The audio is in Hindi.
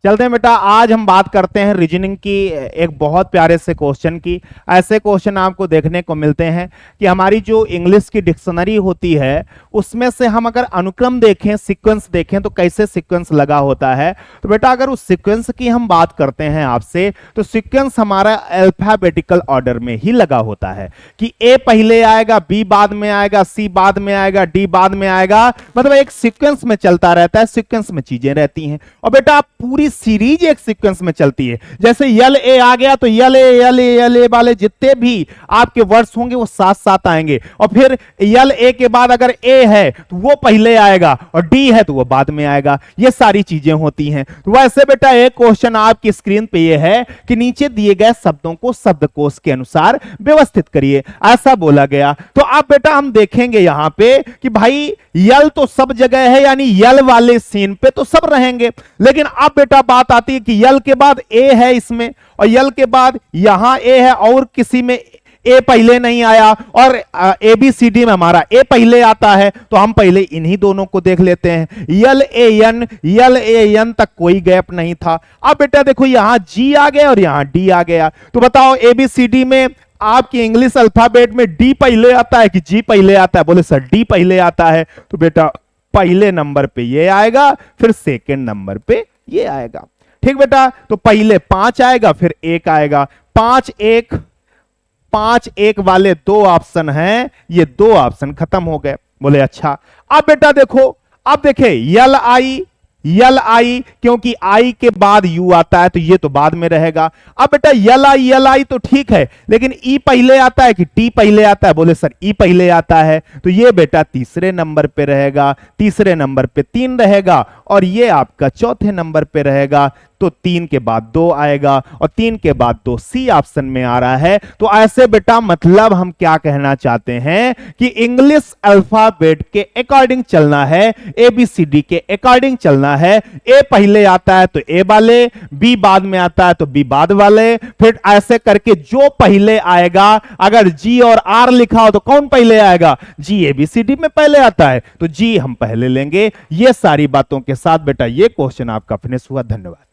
चलते हैं बेटा, आज हम बात करते हैं रीजनिंग की एक बहुत प्यारे से क्वेश्चन की। ऐसे क्वेश्चन आपको देखने को मिलते हैं कि हमारी जो इंग्लिश की डिक्शनरी होती है उसमें से हम अगर अनुक्रम देखें, सीक्वेंस देखें तो कैसे सीक्वेंस लगा होता है। तो बेटा अगर उस सीक्वेंस की हम बात करते हैं आपसे, तो सीक्वेंस हमारा अल्फाबेटिकल ऑर्डर में ही लगा होता है कि ए पहले आएगा, बी बाद में आएगा, सी बाद में आएगा, डी बाद में आएगा, मतलब एक सीक्वेंस में चलता रहता है, सीक्वेंस में चीजें रहती हैं। और बेटा पूरी सीरीज एक सीक्वेंस में चलती है। जैसे यल ए आ गया तो यल ए वाले जितने भी आपके वर्ड्स होंगे वो साथ साथ आएंगे, और फिर यल ए के बाद अगर ए है तो वो पहले आएगा और डी है तो वो बाद में आएगा। ये सारी चीजें होती हैं। तो वैसे बेटा एक क्वेश्चन आपकी स्क्रीन पे ये है कि नीचे दिए गए शब्दों को शब्दकोश के अनुसार व्यवस्थित करिए, ऐसा बोला गया। तो अब बेटा हम देखेंगे यहां पे कि भाई यल तो सब जगह है, यानी यल वाले सीन पे तो सब रहेंगे, लेकिन अब बेटा बात आती है कि यल के बाद ए है इसमें, और यल के बाद यहां ए है और किसी में ए पहले नहीं आया, और ए बी सी डी में हमारा ए पहले आता है, तो हम पहले इन्हीं दोनों को देख लेते हैं। यल ए एन तक कोई गैप नहीं था। अब बेटा देखो यहां जी आ गया और यहां डी आ गया, तो बताओ ए बी सी डी में आपकी इंग्लिश अल्फाबेट में डी पहले आता है कि जी पहले आता है? बोले सर डी पहले आता है। तो बेटा पहले नंबर पे ये आएगा, फिर सेकंड नंबर पे ये आएगा। ठीक बेटा, तो पहले 5 आएगा फिर 1 आएगा। 5 1 वाले दो ऑप्शन हैं, ये दो ऑप्शन खत्म हो गए। बोले अच्छा। अब बेटा देखो, अब देखे यल आई क्योंकि आई के बाद यू आता है तो ये तो बाद में रहेगा। अब बेटा यल आई तो ठीक है, लेकिन ई पहले आता है कि टी पहले आता है? बोले सर ई पहले आता है, तो ये बेटा तीसरे नंबर पे रहेगा, तीसरे नंबर पे 3 रहेगा, और ये आपका चौथे नंबर पे रहेगा। तो 3 के बाद 2 आएगा और 3 के बाद 2 सी ऑप्शन में आ रहा है। तो ऐसे बेटा मतलब हम क्या कहना चाहते हैं कि इंग्लिश अल्फाबेट के अकॉर्डिंग चलना है, एबीसीडी के अकॉर्डिंग चलना है। ए पहले आता है तो ए वाले, बी बाद में आता है तो बी बाद वाले, फिर ऐसे करके जो पहले आएगा, अगर जी और आर लिखा हो तो कौन पहले आएगा? जी एबीसीडी में पहले आता है तो जी हम पहले लेंगे। ये सारी बातों के साथ बेटा ये क्वेश्चन आपका फिनिश हुआ। धन्यवाद।